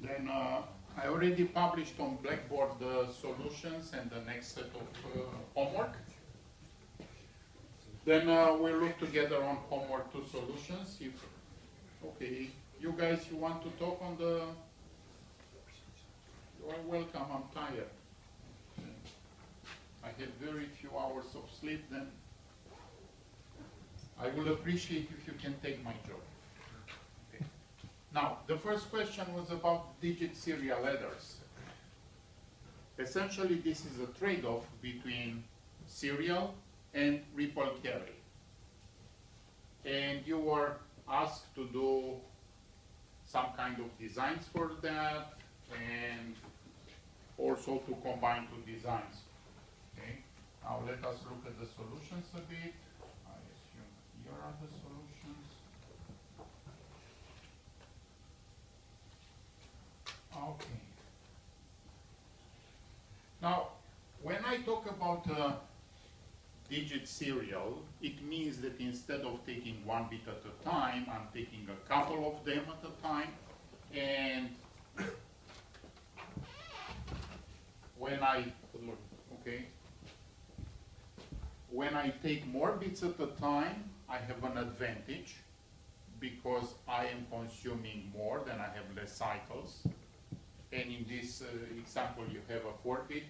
Then I already published on Blackboard the solutions and the next set of homework. Then we'll look together on homework 2 solutions. If, okay, you guys, you want to talk on the, you are welcome, I'm tired. I had very few hours of sleep, then I will appreciate if you can take my job. Okay. Now, the first question was about digit serial headers. Essentially, this is a trade-off between serial and ripple carry. And you were asked to do some kind of designs for that, and also to combine 2 designs. Okay. Now let us look at the solutions a bit. I assume here are the solutions. Okay. Now, when I talk about digit serial, it means that instead of taking 1 bit at a time, I'm taking a couple of them at a time. And when I take more bits at a time, I have an advantage because I am consuming more, then I have less cycles. And in this example, you have a 4-bit,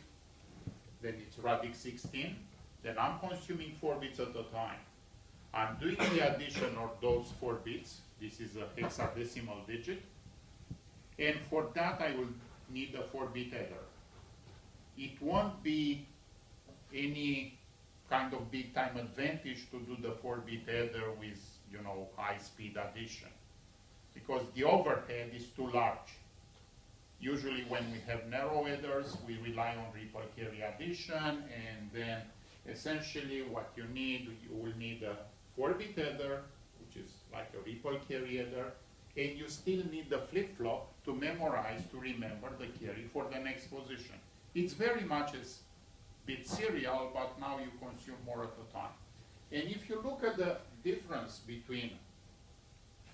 then it's radix 16. Then I'm consuming 4 bits at a time. I'm doing the addition of those 4 bits. This is a hexadecimal digit. And for that, I will need a 4-bit header. It won't be any kind of big time advantage to do the 4-bit header with, high-speed addition, because the overhead is too large. Usually when we have narrow headers, we rely on ripple carry addition, and then essentially what you will need a 4-bit header, which is like a ripple carry header, and you still need the flip-flop to memorize, to remember the carry for the next position. It's very much as bit serial, but now you consume more at a time. And if you look at the difference between,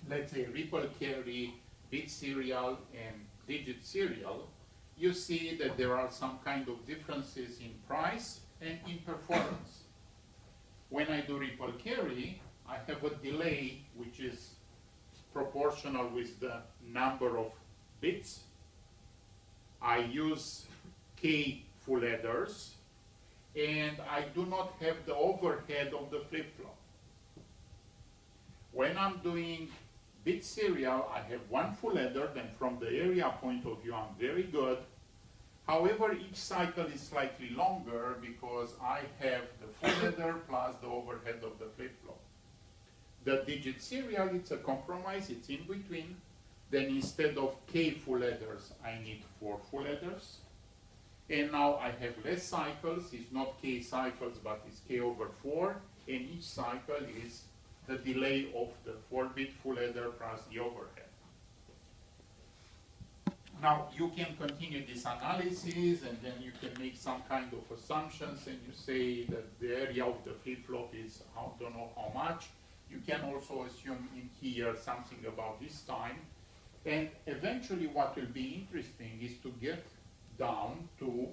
let's say, ripple carry, bit serial, and digit serial, you see that there are some kind of differences in price and in performance. When I do ripple carry, I have a delay which is proportional with the number of bits. I use K full headers, and I do not have the overhead of the flip-flop. When I'm doing bit serial, I have 1 full header, then from the area point of view, I'm very good. However, each cycle is slightly longer because I have the full header plus the overhead of the flip-flop. The digit serial, it's a compromise, it's in between. Then instead of K full headers, I need 4 full headers. And now I have less cycles, it's not K cycles, but it's K over 4, and each cycle is the delay of the 4-bit full header plus the overhead. Now you can continue this analysis, and then you can make some kind of assumptions, and you say that the area of the flip-flop is, I don't know how much. You can also assume in here something about this time. And eventually what will be interesting is to get down to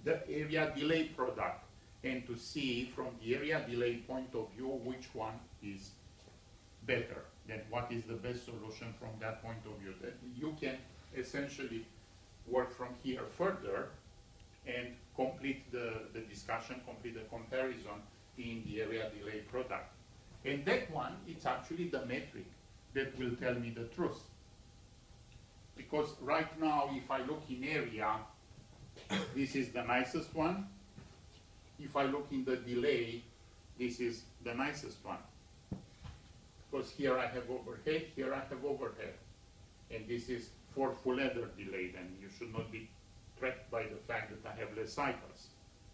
the area delay product and to see from the area delay point of view which one is better, then what is the best solution from that point of view. That you can essentially work from here further and complete the discussion, complete the comparison in the area delay product. And that one, it's actually the metric that will tell me the truth. Because right now, if I look in area, this is the nicest one. If I look in the delay, this is the nicest one. Because here I have overhead, here I have overhead. And this is 4 full header delay, then you should not be tracked by the fact that I have less cycles.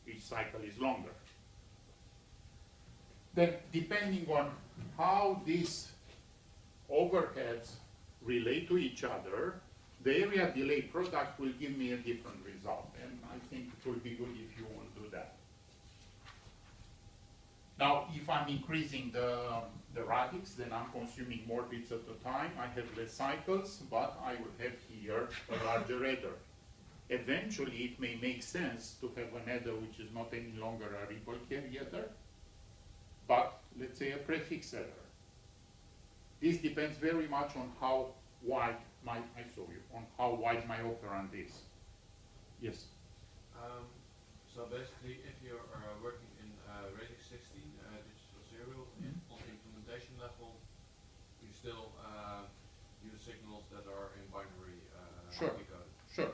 Each cycle is longer. Then, depending on how these overheads relate to each other, the area delay product will give me a different result. And I think it will be good if you want to do that. Now, if I'm increasing the radix, then I'm consuming more bits at a time. I have less cycles, but I will have here a larger adder. Eventually, it may make sense to have an adder which is not any longer a ripple carry adder, but let's say a prefix adder. This depends very much on how wide my operand is. Yes? So basically, if you're working in radix 16 digital serial, on implementation level, you still use signals that are in binary decoded. Sure.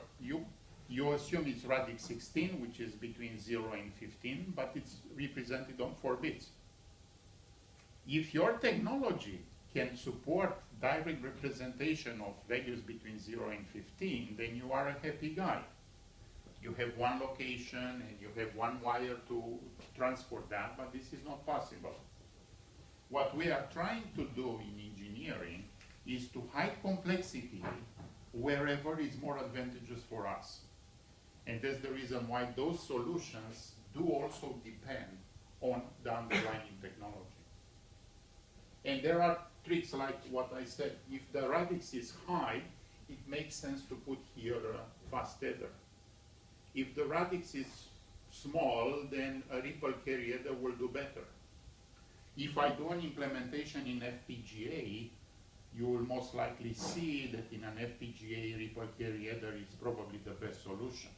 You assume it's radix 16, which is between 0 and 15, but it's represented on 4 bits. If your technology can support direct representation of values between 0 and 15, then you are a happy guy. You have one location and you have one wire to transport that, but this is not possible. What we are trying to do in engineering is to hide complexity wherever is more advantageous for us. And that's the reason why those solutions do also depend on the underlying technology. And there are tricks like what I said. If the radix is high, it makes sense to put here a fast adder. If the radix is small, then a ripple carry adder will do better. If I do an implementation in FPGA, you will most likely see that in an FPGA, ripple carry adder is probably the best solution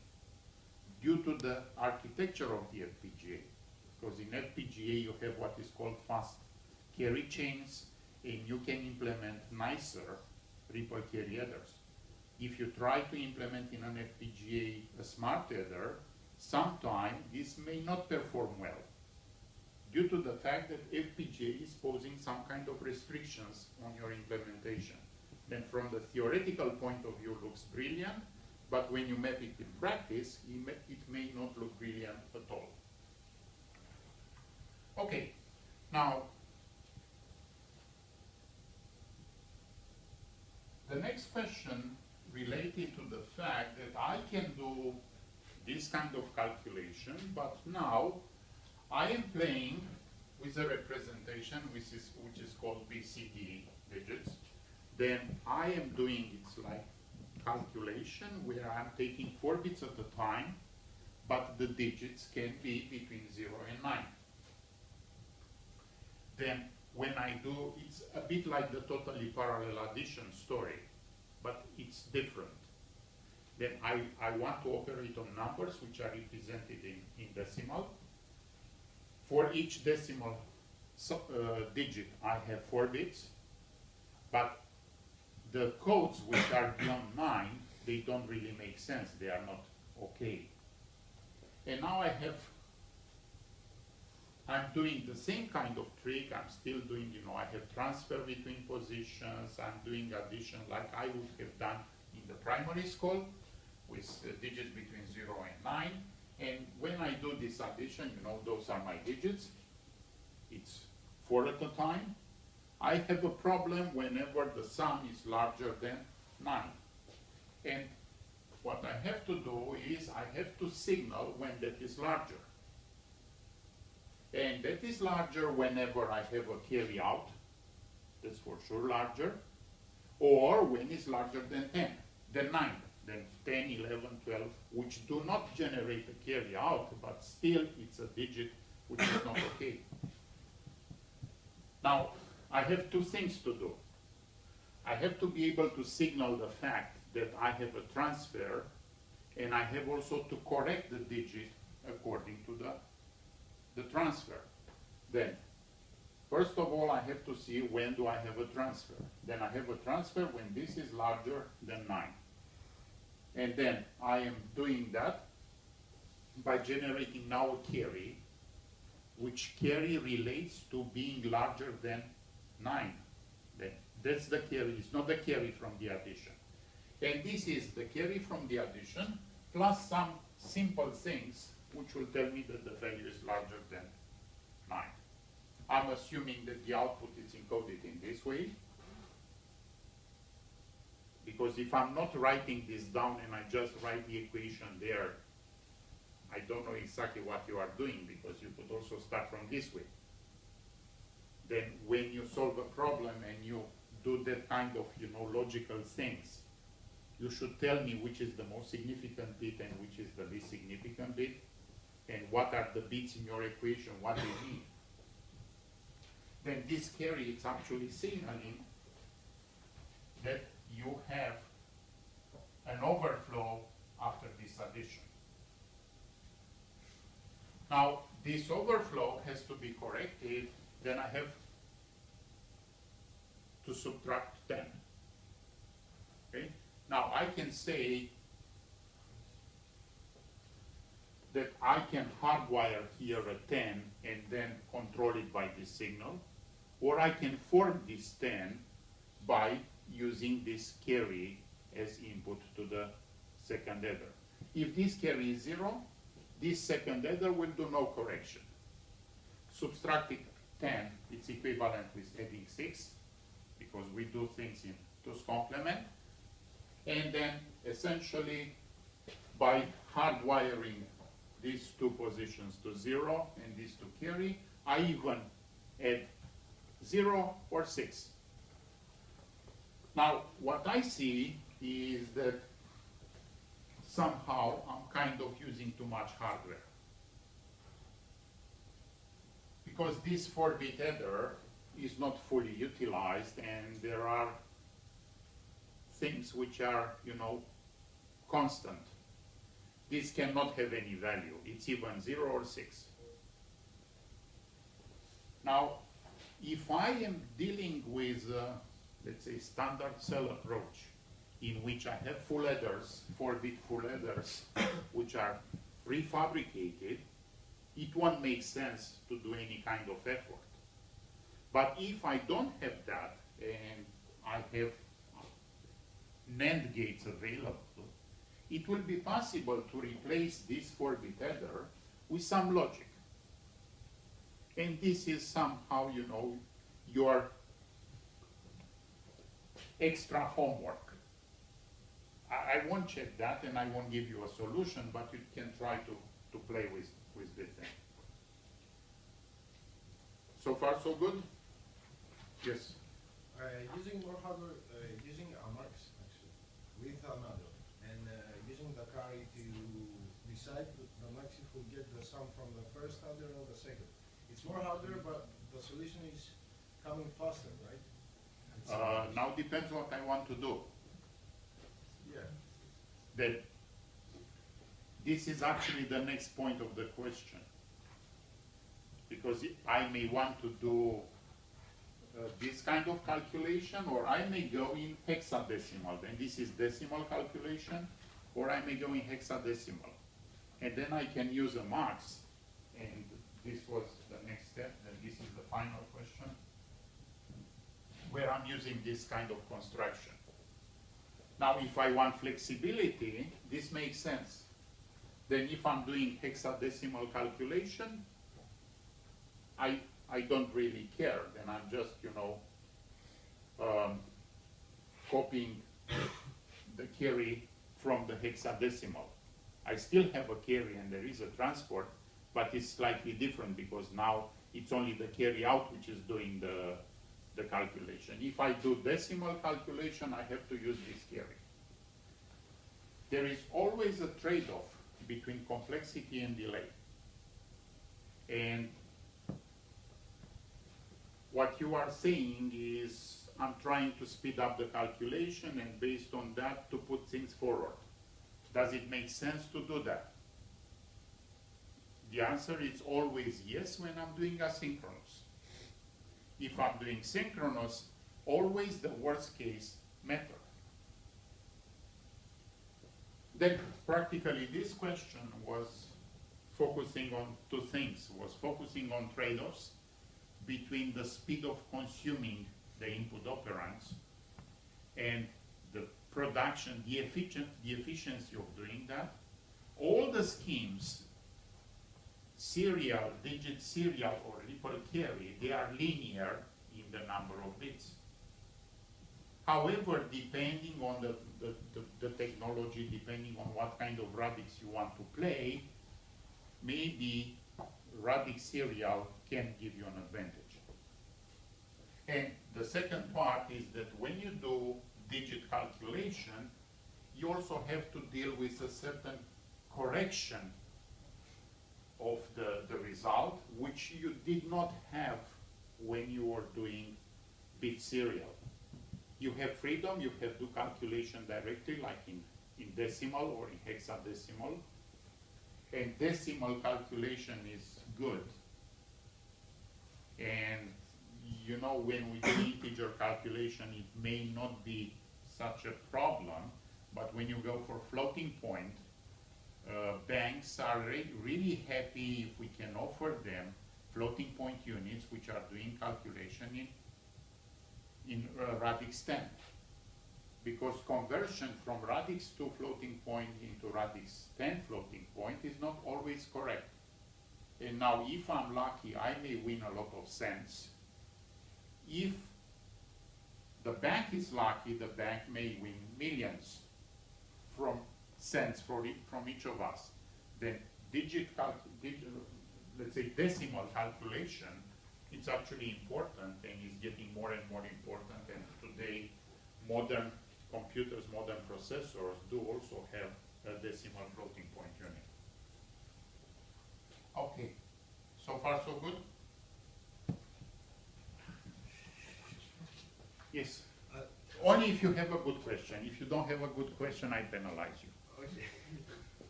due to the architecture of the FPGA. Because in FPGA, you have what is called fast carry chains, and you can implement nicer ripple carry adders. If you try to implement in an FPGA a smart adder, sometimes this may not perform well due to the fact that FPGA is posing some kind of restrictions on your implementation. Then from the theoretical point of view, looks brilliant, but when you map it in practice, it may not look brilliant at all. Okay, now, the next question related to the fact that I can do this kind of calculation, but now I am playing with a representation which is called BCD digits. Then I am doing it's like calculation where I'm taking 4 bits at a time, but the digits can be between 0 and 9. Then when I do, it's a bit like the totally parallel addition story, but it's different. Then I want to operate on numbers which are represented in decimal. For each decimal digit, I have 4 bits, but the codes which are beyond 9, they don't really make sense. They are not okay. And now I'm doing the same kind of trick. I'm still doing, I have transfer between positions. I'm doing addition like I would have done in the primary school with digits between 0 and 9. And when I do this addition, those are my digits. It's 4 at a time. I have a problem whenever the sum is larger than 9. And what I have to do is I have to signal when that is larger. And that is larger whenever I have a carry out. That's for sure larger. Or when it's larger than 10, then 9. Then 10, 11, 12, which do not generate a carry out, but still it's a digit which is not okay. Now, I have 2 things to do. I have to be able to signal the fact that I have a transfer, and I have also to correct the digit according to the transfer. Then, first of all, I have to see when do I have a transfer. Then I have a transfer when this is larger than 9. And then I am doing that by generating now a carry, which carry relates to being larger than 9. Then that's the carry, it's not the carry from the addition. And this is the carry from the addition plus some simple things which will tell me that the value is larger than 9. I'm assuming that the output is encoded in this way, because if I'm not writing this down and I just write the equation there, I don't know exactly what you are doing, because you could also start from this way. then when you solve a problem and you do that kind of, logical things, you should tell me which is the most significant bit and which is the least significant bit, and what are the bits in your equation, what they mean. Then this carry is actually signaling that you have an overflow after this addition. Now, this overflow has to be corrected, then I have to subtract 10. Okay? Now, I can say that I can hardwire here a 10 and then control it by this signal, or I can form this 10 by using this carry as input to the second adder. If this carry is 0, this second adder will do no correction. Subtracting 10, it's equivalent with adding 6, because we do things in 2's complement. And then essentially by hardwiring these two positions to 0 and these to carry, I even add 0 or 6. Now, what I see is that somehow I'm kind of using too much hardware. Because this 4-bit adder is not fully utilized, and there are things which are, constant. This cannot have any value. It's even 0 or 6. Now, if I am dealing with, let's say, standard cell approach, in which I have full adders, 4-bit full adders, which are prefabricated, it won't make sense to do any kind of effort. But if I don't have that, and I have NAND gates available, it will be possible to replace this 4-bit adder with some logic. And this is somehow, your extra homework. I won't check that, and I won't give you a solution, but you can try to play with this thing. So far, so good? Yes? Using more hardware, using a max, actually, with another, and using the carry to decide the max if we get the sum from the first adder or the second. It's more hardware, but the solution is coming faster, right? Now depends what I want to do. Yeah. That this is actually the next point of the question. Because I may want to do this kind of calculation, or I may go in hexadecimal, and this is decimal calculation, or I may go in hexadecimal. And then I can use a max, and this was the next step, and this is the final question, where I'm using this kind of construction. Now, if I want flexibility, this makes sense. Then if I'm doing hexadecimal calculation, I don't really care. Then I'm just, copying the carry from the hexadecimal. I still have a carry and there is a transport, but it's slightly different because now it's only the carry out which is doing the calculation. If I do decimal calculation, I have to use this carry. There is always a trade-off between complexity and delay. And what you are saying is, I'm trying to speed up the calculation and based on that to put things forward. Does it make sense to do that? The answer is always yes when I'm doing asynchronous. If I'm doing synchronous, always the worst case method. Then practically this question was focusing on two things, was focusing on trade-offs between the speed of consuming the input operands and the production, the efficiency of doing that. All the schemes, serial, digit serial, or ripple carry, they are linear in the number of bits. However, depending on the technology, depending on what kind of radix you want to play, maybe radix serial can give you an advantage. And the second part is that when you do digit calculation, you also have to deal with a certain correction of the result, which you did not have when you were doing bit serial. You have freedom, you have to do calculation directly, like in decimal or in hexadecimal. And decimal calculation is good. And you know, when we do integer calculation, it may not be such a problem, but when you go for floating point, banks are really happy if we can offer them floating point units which are doing calculation in radix 10. Because conversion from radix 2 floating point into radix 10 floating point is not always correct. And now, if I'm lucky, I may win a lot of cents. If the bank is lucky, the bank may win millions from cents from each of us. Then let's say decimal calculation, it's actually important and is getting more and more important. And today, modern computers, modern processors do also have a decimal floating point unit. Okay, so far so good? Yes. Only if you have a good question. If you don't have a good question, I penalize you. Okay.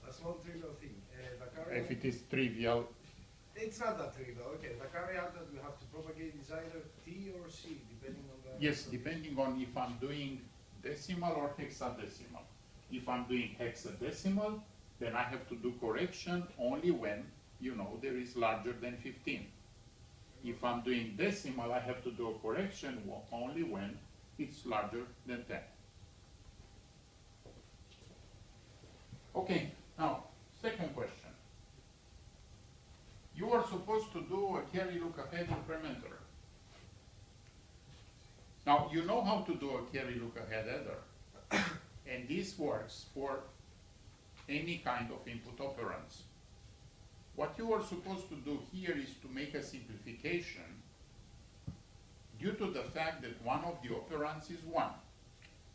A small trivial thing. If it is trivial. It's not that trivial. Okay, the caveat that we have to propagate is either T or C, depending on the... Yes, depending on if I'm doing decimal or hexadecimal. If I'm doing hexadecimal, then I have to do correction only when, you know, there is larger than 15. If I'm doing decimal, I have to do a correction only when it's larger than 10. Okay, now, second question. You are supposed to do a carry look ahead incrementer. Now, you know how to do a carry look ahead adder. And this works for any kind of input operands. What you are supposed to do here is to make a simplification due to the fact that one of the operands is 1.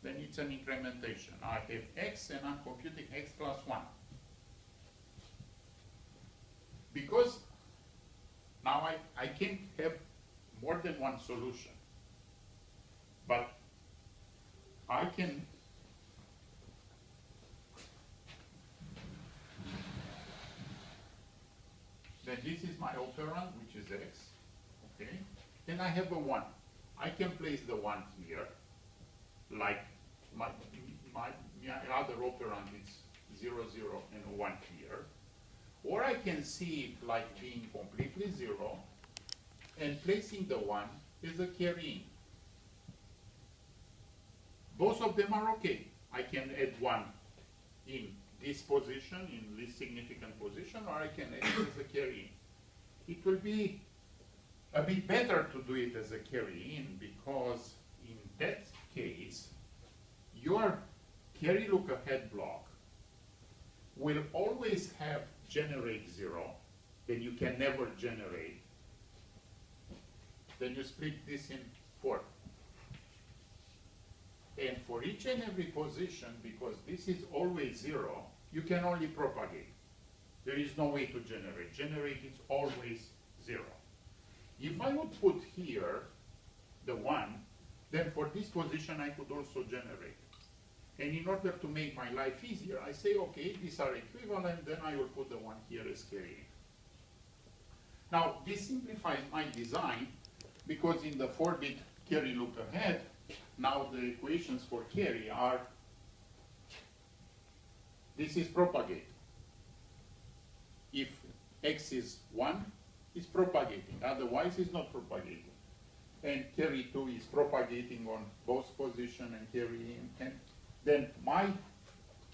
Then it's an incrementation. I have x and I'm computing x plus 1. Because now I can have more than one solution. But I can then this is my operand, which is x, okay? Then I have a 1. I can place the 1 here, like my other operand is 0, 0, and a 1 here. Or I can see it like being completely 0, and placing the 1 is a carry in. Both of them are okay. I can add 1 in this position, in this significant position, or I can add it as a carry in. It will be a bit better to do it as a carry in, because in that case, your carry look ahead block will always have generate 0, then you can never generate. Then you split this in 4. And for each and every position, because this is always 0, you can only propagate. There is no way to generate. Generate is always 0. If I would put here the 1, then for this position I could also generate. And in order to make my life easier, I say, okay, these are equivalent, then I will put the 1 here as carrying. Now, this simplifies my design, because in the 4-bit carry look ahead, now the equations for carry are, this is propagate. If x is 1, it's propagating, otherwise it's not propagating. And carry 2 is propagating on both position and carry in. And then my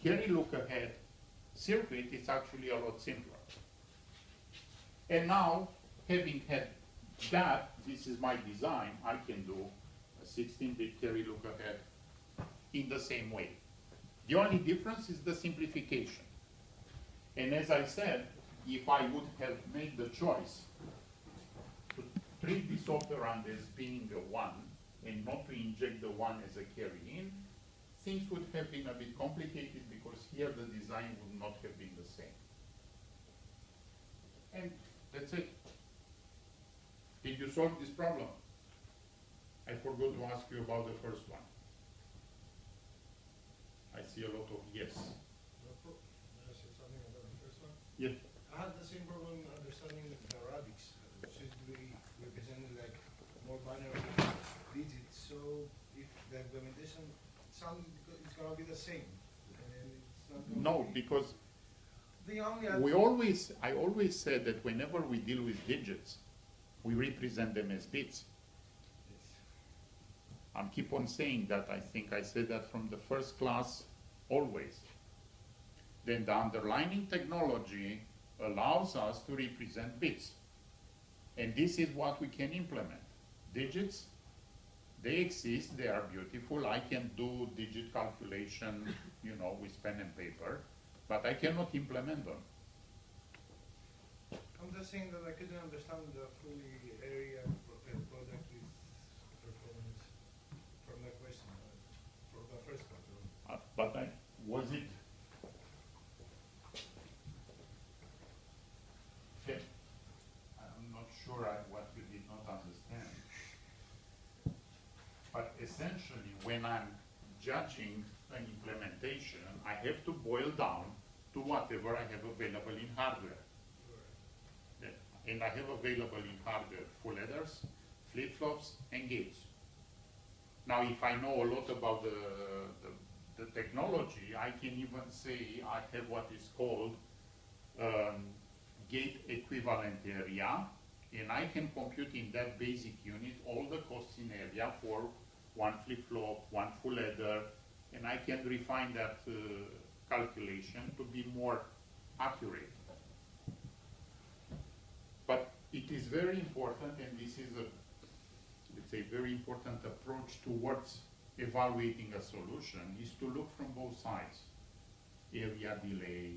carry look ahead circuit is actually a lot simpler. And now, having had that, this is my design, I can do a 16-bit carry look ahead in the same way. The only difference is the simplification. And as I said, if I would have made the choice treat this operand as being a 1 and not to inject the 1 as a carry in, things would have been a bit complicated because here the design would not have been the same. And that's it. Did you solve this problem? I forgot to ask you about the first one. I see a lot of yes. May I say something about the first one? Yes. I had the same problem understanding the radix. Should we represent it like more binary digits? So if the implementation sounds it's gonna be the same, and it's not gonna No, be because the only I always said that whenever we deal with digits, we represent them as bits. Yes. I keep on saying that. I think I said that from the first class always. Then the underlining technology allows us to represent bits. And this is what we can implement. Digits, they exist, they are beautiful. I can do digit calculation, you know, with pen and paper, but I cannot implement them. I'm just saying that I couldn't understand the fully area product with performance from the question, from the first one. But was it? Okay. I'm not sure what you did not understand. But essentially, when I'm judging an implementation, I have to boil down to whatever I have available in hardware. And I have available in hardware full adders, flip-flops, and gates. Now, if I know a lot about the technology, I can even say I have what is called gate equivalent area, and I can compute in that basic unit all the costs in area for one flip-flop, one full adder, and I can refine that calculation to be more accurate. But it is very important, and this is a, let's say, very important approach towards evaluating a solution, is to look from both sides. Area delay,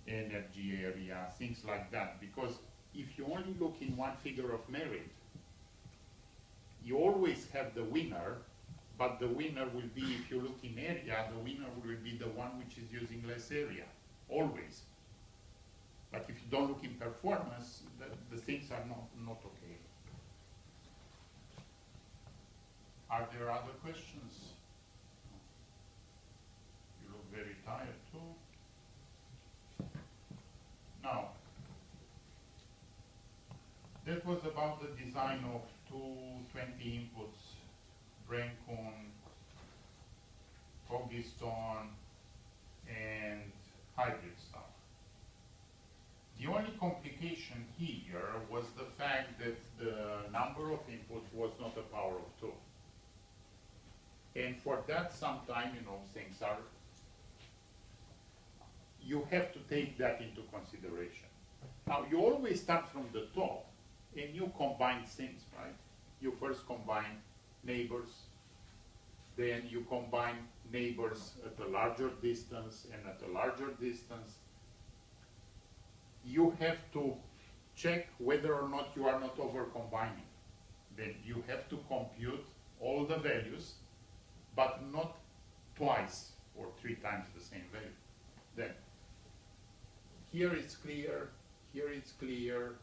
energy area, things like that. Because if you only look in one figure of merit, you always have the winner, but the winner will be, if you look in area, the winner will be the one which is using less area, always. But if you don't look in performance, the things are not okay. Are there other questions? You look very tired too. Now, that was about the design of 220 inputs, Brancon, Cogiston, and hybrid stuff. The only complication here was the fact that the number of inputs was not a power of 2. And for that, sometime, you know, things are, you have to take that into consideration. Now, you always start from the top, and you combine things, right? You first combine neighbors, then you combine neighbors at a larger distance and at a larger distance. You have to check whether or not you are not over combining. Then you have to compute all the values, but not twice or 3 times the same value. Then here it's clear, here it's clear.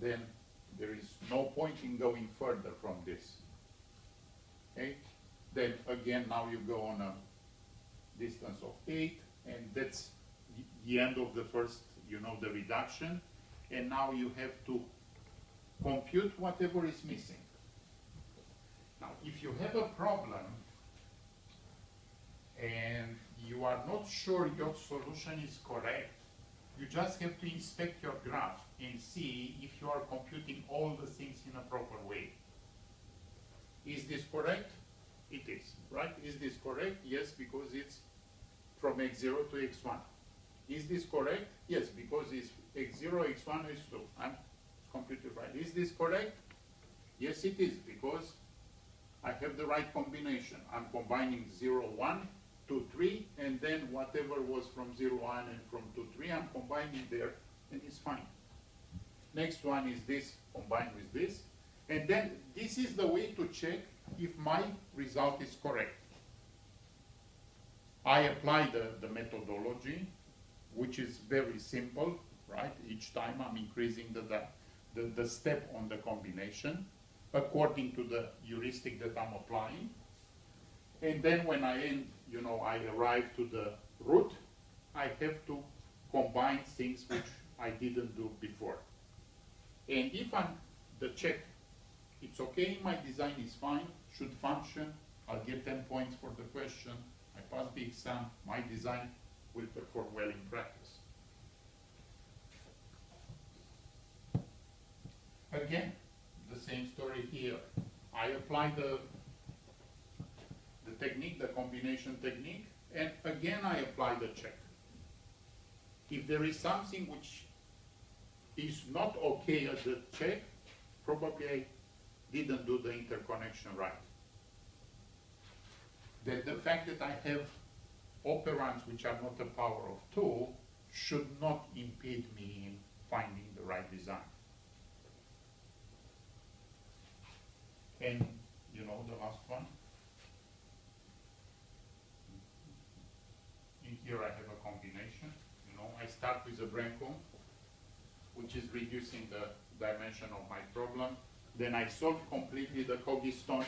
Then there is no point in going further from this. Okay? Then again, now you go on a distance of 8, and that's the end of the first, you know, the reduction. And now you have to compute whatever is missing. Now, if you have a problem and you are not sure your solution is correct, you just have to inspect your graph and see if you are computing all the things in a proper way. Is this correct? It is, right? Is this correct? Yes, because it's from x0 to x1. Is this correct? Yes, because it's x0, x1, x2. It's computed right. Is this correct? Yes, it is, because I have the right combination. I'm combining 0, 1, 2, 3, and then whatever was from 0, 1 and from 2, 3, I'm combining there, and it's fine. Next one is this combined with this. And then this is the way to check if my result is correct. I apply the methodology, which is very simple, right? Each time I'm increasing the step on the combination according to the heuristic that I'm applying. And then when I end, I arrive to the root, I have to combine things which I didn't do before. And if the check, it's okay, my design is fine, should function, I'll get 10 points for the question, I pass the exam, my design will perform well in practice. Again, the same story here. I apply the technique, the combination technique, and again I apply the check. If there is something which is not okay at the check, probably I didn't do the interconnection right. That the fact that I have operands which are not the power of 2 should not impede me in finding the right design. And the last one. In here I have a combination. I start with a Brancombe, which is reducing the dimension of my problem. Then I solve completely the Cogiston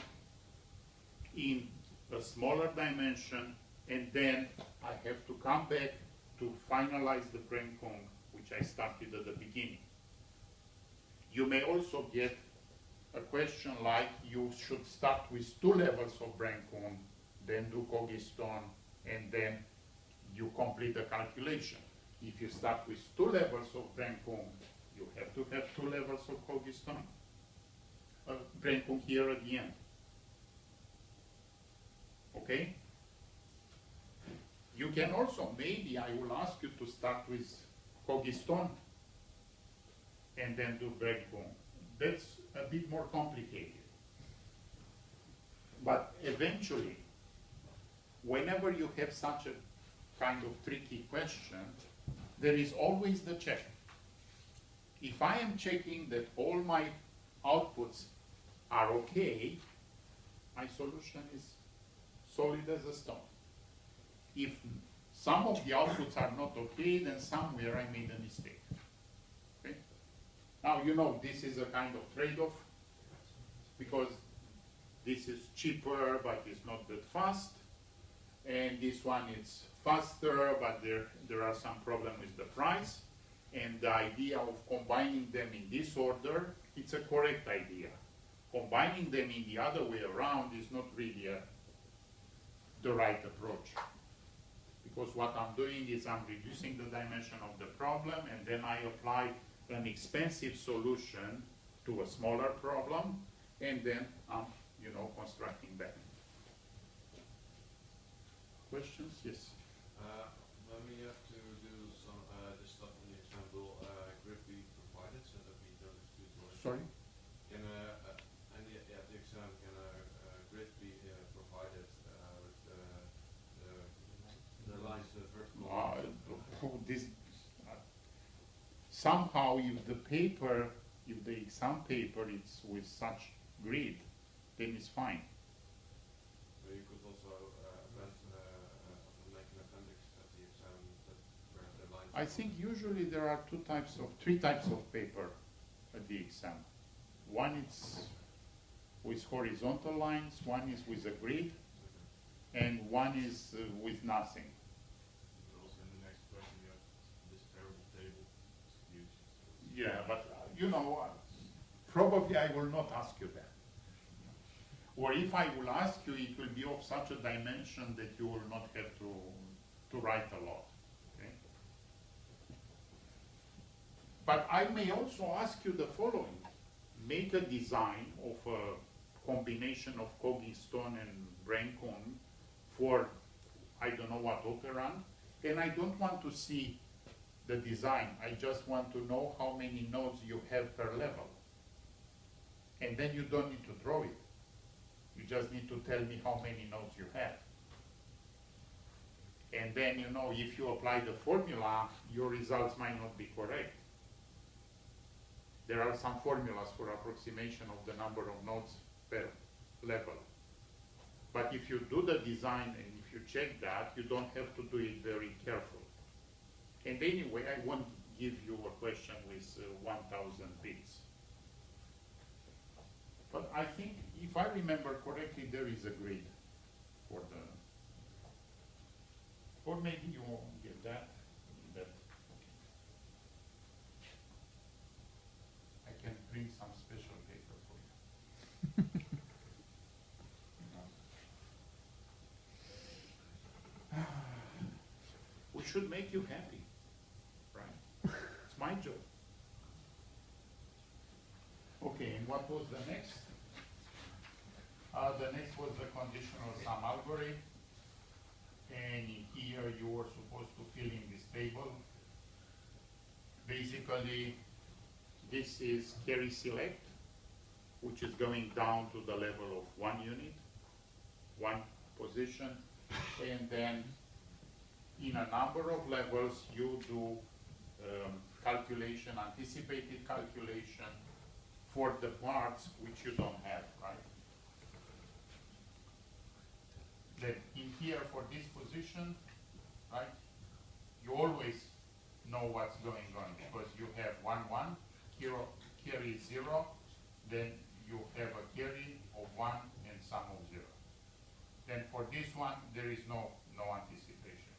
in a smaller dimension, and then I have to come back to finalize the Brancombe, which I started at the beginning. You may also get a question like you should start with 2 levels of Brancombe, then do Cogiston, and then you complete the calculation. If you start with 2 levels of Brancombe, you have to have 2 levels of Cogiston. Brancombe here at the end. Okay? You can also, maybe I will ask you to start with Cogiston and then do Brancombe. That's a bit more complicated. But eventually, whenever you have such a kind of tricky question, there is always the check. If I am checking that all my outputs are okay, my solution is solid as a stone. If some of the outputs are not okay, then somewhere I made a mistake. Okay? Now, this is a kind of trade-off, because this is cheaper, but it's not that fast. And this one is faster, but there are some problems with the price. And the idea of combining them in this order, it's a correct idea. Combining them in the other way around is not really the right approach. Because what I'm doing is I'm reducing the dimension of the problem, and then I apply an expensive solution to a smaller problem, and then I'm, constructing that. Questions? Yes. When we have to do some this stuff in the exam, will grid be provided so that we don't have to do it? Sorry? Can at the exam can grid be provided with the lines vertical? Somehow, if the exam paper is with such grid, then it's fine. So you could also make an appendix at the exam where the lines. I think usually there are 3 types of paper at the exam. One is with horizontal lines, one is with a grid, and one is with nothing. Also in the next question you have this terrible table. It's huge. Yeah, but probably I will not ask you that. Or if I will ask you, it will be of such a dimension that you will not have to write a lot. Okay? But I may also ask you the following. Make a design of a combination of Cogiston and Brancombe for, I don't know what operand, and I don't want to see the design. I just want to know how many nodes you have per level. And then you don't need to draw it. You just need to tell me how many nodes you have. And then, if you apply the formula, your results might not be correct. There are some formulas for approximation of the number of nodes per level. But if you do the design and if you check that, you don't have to do it very careful. And anyway, I won't give you a question with 1000 bits. But I think, if I remember correctly, there is a grid for the, or maybe you won't get that. I can bring some special paper for you. We should make you happy, right? It's my job. Okay, and what was the next? The next was the conditional sum algorithm. And in here you were supposed to fill in this table. Basically, this is carry select, which is going down to the level of 1 unit, 1 position, and then in a number of levels you do calculation, anticipated calculation for the parts which you don't have, right? Then in here for this position, right, you always know what's going on because you have 1, 1, carry 0, then you have a carry of 1 and sum of 0. Then for this one, there is no anticipation.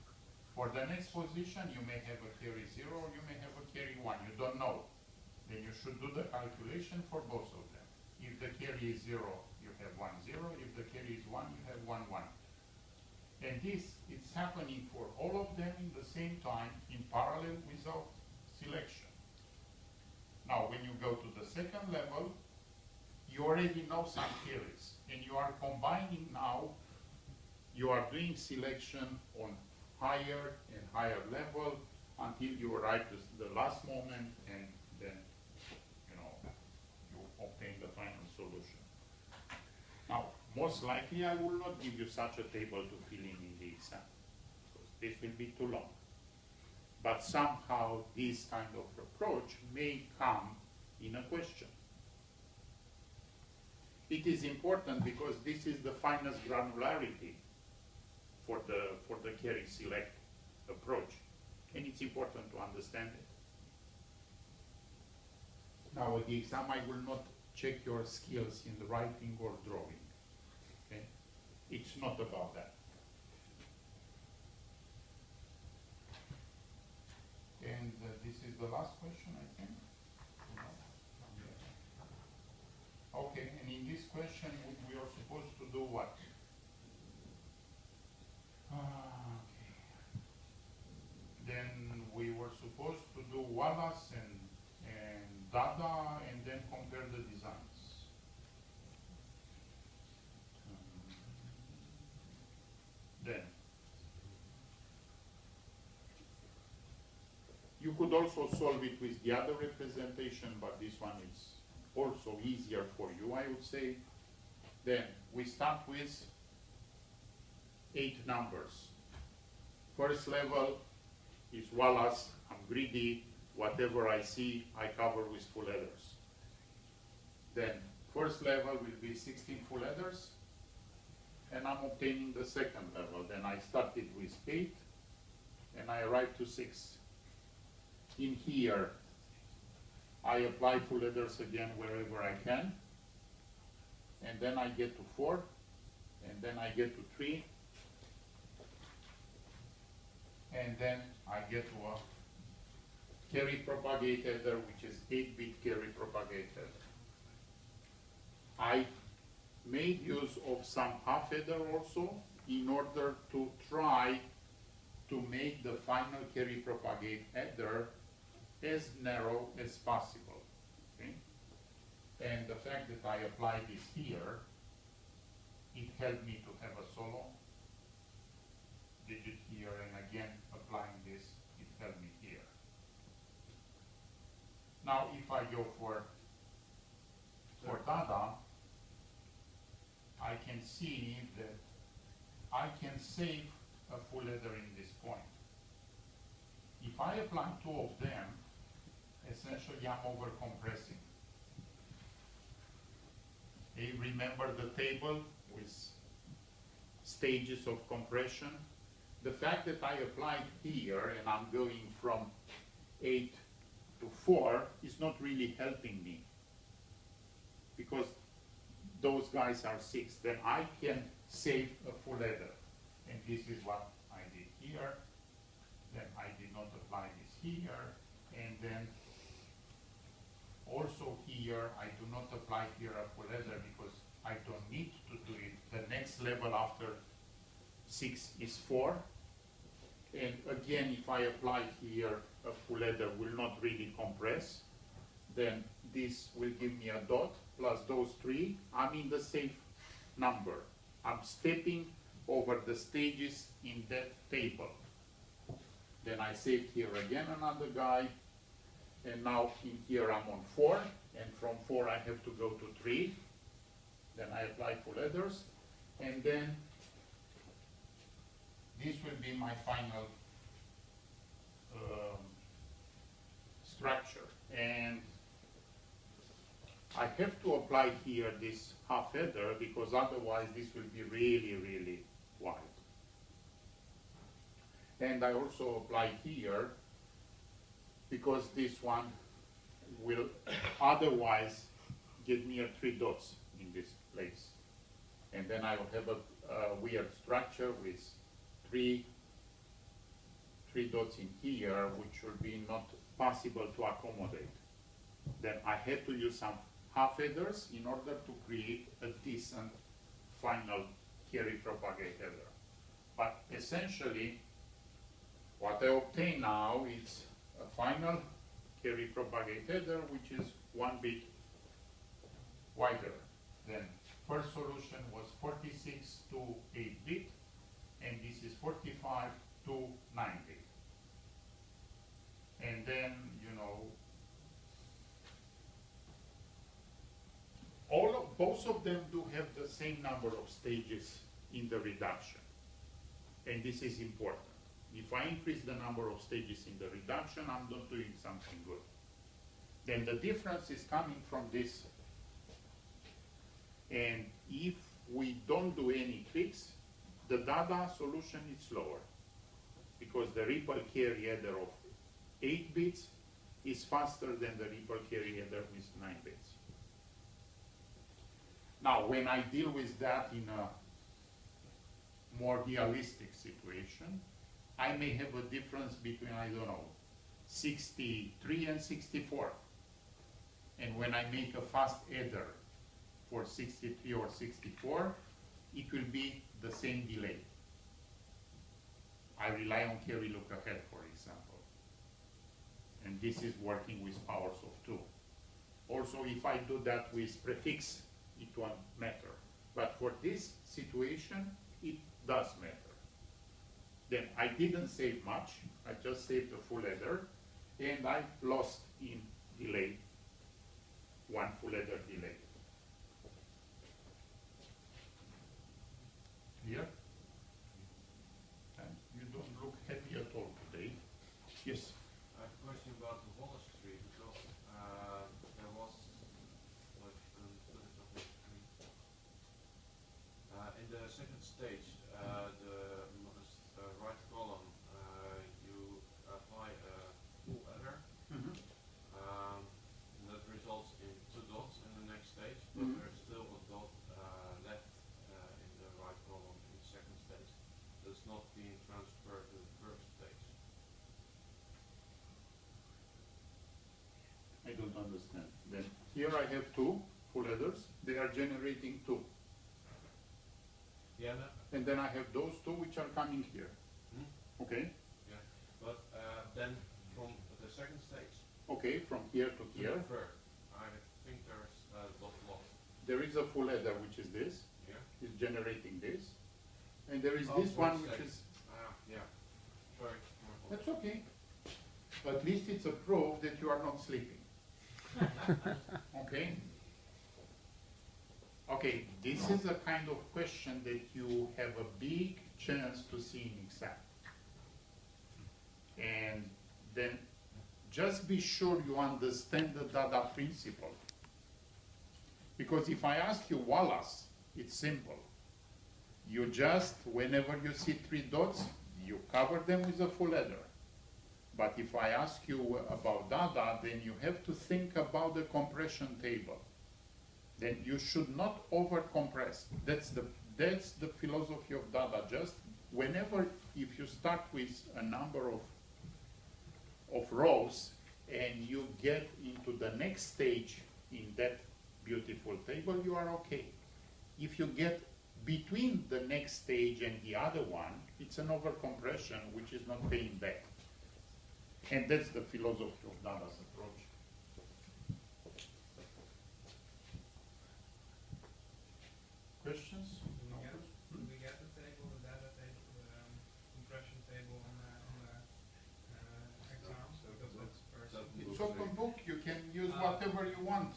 For the next position, you may have a carry 0 or you may have a carry 1. You don't know. Then you should do the calculation for both of them. If the carry is 0, you have 1, 0. If the carry is 1, you have 1, 1. And this, it's happening for all of them in the same time, in parallel without selection. Now, when you go to the second level, you already know some carries, and you are combining now, you are doing selection on higher and higher level until you arrive to the last moment, and then, you know, you obtain the final solution. Now, most likely I will not give you such a table to fill in the exam, because this will be too long. But somehow this kind of approach may come in a question. It is important because this is the finest granularity for the carry select approach, and it's important to understand it. Now at the exam I will not check your skills in the writing or drawing. Okay? It's not about that. And this is the last question, I think. Okay, and in this question we are supposed to do what? Okay. Then we were supposed to do Wallace and Dada and then compare the designs. Then you could also solve it with the other representation, but this one is also easier for you, I would say. Then we start with 8 numbers. First level is Wallace, I'm greedy, whatever I see, I cover with full headers. Then first level will be 16 full headers, and I'm obtaining the second level. Then I started with 8, and I arrived to 6. In here, I apply full headers again wherever I can, and then I get to 4, and then I get to 3, and then I get to a carry propagate header, which is 8-bit carry propagate header. I made use of some half header also in order to try to make the final carry propagate header as narrow as possible. Okay? And the fact that I applied this here, it helped me to have a solo digit here, and again applying this, it helped me here. Now if I go for Dada, I can see that I can save a full header in this point. If I apply 2 of them, essentially I'm over compressing. Okay, remember the table with stages of compression? The fact that I applied here and I'm going from 8 to 4 is not really helping me, because those guys are 6. Then I can save a full header. And this is what I did here. Then I did not apply this here. And then also here, I do not apply here a full header because I don't need to do it. The next level after 6 is 4. And again, if I apply here a full header will not really compress, then this will give me a dot plus those 3. I'm in the safe number. I'm stepping over the stages in that table. Then I saved here again another guy, and now in here I'm on 4, and from 4 I have to go to 3. Then I apply full headers, and then this will be my final structure. And I have to apply here this half header because otherwise this will be really, really wide. And I also apply here because this one will otherwise get me 3 dots in this place. And then I will have a weird structure with three dots in here, which will be not possible to accommodate. Then I had to use some half headers in order to create a decent final carry propagate header. But essentially, what I obtain now is a final carry propagate header, which is 1 bit wider. Then first solution was 46 to 8 bit, and this is 45 to 9 bit. And then, you know, both of them do have the same number of stages in the reduction. And this is important. If I increase the number of stages in the reduction, I'm not doing something good. Then the difference is coming from this. And if we don't do any tricks, the Dada solution is slower, because the ripple carry header of 8 bits is faster than the ripple carry header with 9 bits. Now, when I deal with that in a more realistic situation, I may have a difference between, I don't know, 63 and 64. And when I make a fast header for 63 or 64, it will be the same delay. I rely on carry look ahead, for example. And this is working with powers of 2. Also, if I do that with prefix, it won't matter. But for this situation, it does matter. Then I didn't save much. I just saved the full header, and I lost in delay, 1 full header delay. Clear? And you don't look happy at all today. Yes? I have a question about the Wallace tree, because there was, in the second stage, the right column, you apply a full header, and that results in 2 dots in the next stage, but there's still a dot left in the right column in the second stage that's not being transferred to the first stage. I don't understand. Then here I have 2 full headers. They are generating 2. Yeah, no, And then I have those 2 which are coming here. Okay? yeah, but then from the second stage Okay, from here to to here, the third, I think there's a dot lost. there is a full header which is this. Yeah. Is generating this. And there is Oh, this one which stage. is, Yeah. Sorry. that's okay. At least it's a proof that you are not sleeping. Okay? Okay, this is a kind of question that you have a big chance to see in exam. And then just be sure you understand the data principle. Because if I ask you Wallace, it's simple. You just, whenever you see 3 dots, you cover them with a full header. But if I ask you about data, then you have to think about the compression table. Then you should not over compress. That's the philosophy of data. Just whenever, if you start with a number of rows and you get into the next stage in that beautiful table, you are okay. If you get between the next stage and the other one, it's an overcompression which is not paying back. And that's the philosophy of Dada's approach. Questions? No. We get the table, the data table, the compression table on the exam, because it's first. It's open book, you can use whatever you want.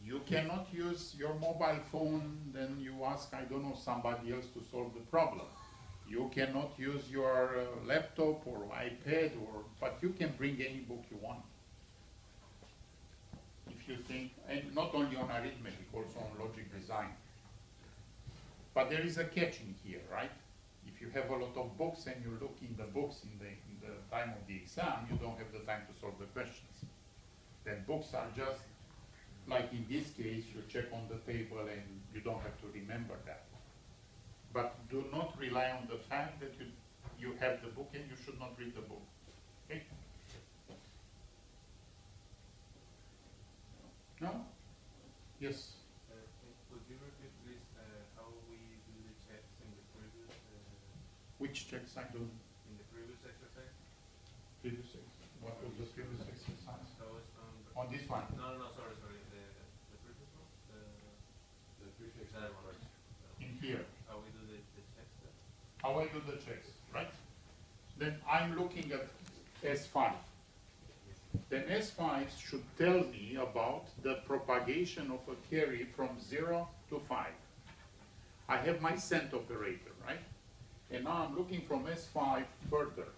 You cannot use your mobile phone, then you ask, I don't know, somebody else to solve the problem. You cannot use your laptop or iPad, but you can bring any book you want. If you think, and not only on arithmetic, also on logic design. But there is a catch in here, right? If you have a lot of books and you look in the books in the time of the exam, you don't have the time to solve the questions. Then books are just, like in this case, you check on the table and you don't have to remember that. But do not rely on the fact that you have the book and you should not read the book. Okay? No? Yes? Could you repeat please how we do the checks in the previous Which checks I do? in the previous exercise? Previous exercise. What was the previous exercise? So it's On this one? no, sorry, the previous one? The previous that one. In here. How we do the checks then? How I do the checks, right? Then I'm looking at S5. Then S5 should tell me about the propagation of a carry from 0 to 5. I have my cent operator, right? And now I'm looking from S5 further.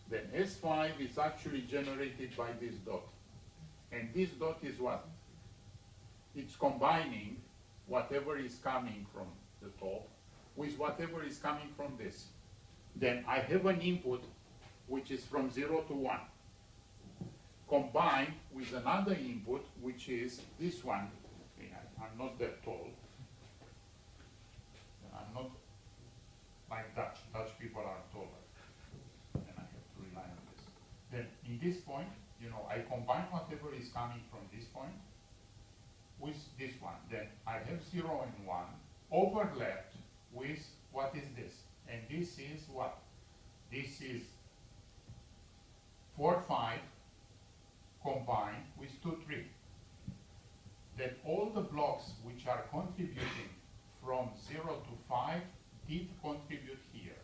Then S5 is actually generated by this dot. And this dot is what? It's combining whatever is coming from the top with whatever is coming from this. Then I have an input which is from 0 to 1, combined with another input which is this one. Okay, I'm not that tall. I'm not like Dutch. Dutch people are taller. And I have to rely on this. Then in this point, you know, I combine whatever is coming from this point with this one. Then I have 0 and 1 overlapped with what is this? And this is what? This is 4, 5 combined with 2, 3. Then all the blocks which are contributing from 0 to 5 did contribute here.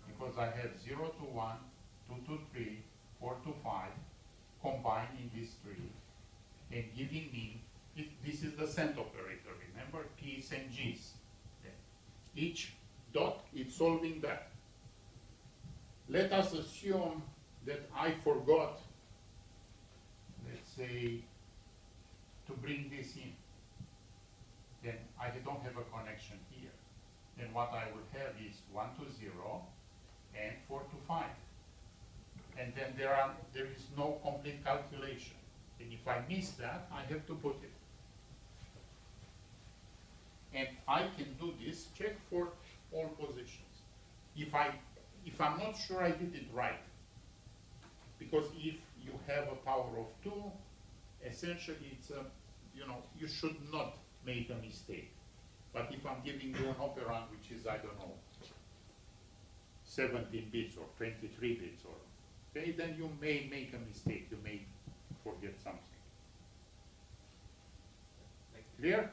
Because I have 0 to 1, 2 to 3, 4 to 5 combined in this tree and giving me, this is the cent operator, remember, P's and G's. Okay. Each dot is solving that. Let us assume that I forgot, let's say, to bring this in. Then I don't have a connection here. Then what I will have is 1 to 0 and 4 to 5. And then there is no complete calculation. And if I miss that, I have to put it. And I can do this, check for all positions. If I'm not sure I did it right, because if you have a power of 2, essentially it's a, you know, you should not make a mistake. But if I'm giving you an operand which is, I don't know, 17 bits or 23 bits, or okay, then you may make a mistake, you may forget something. Clear?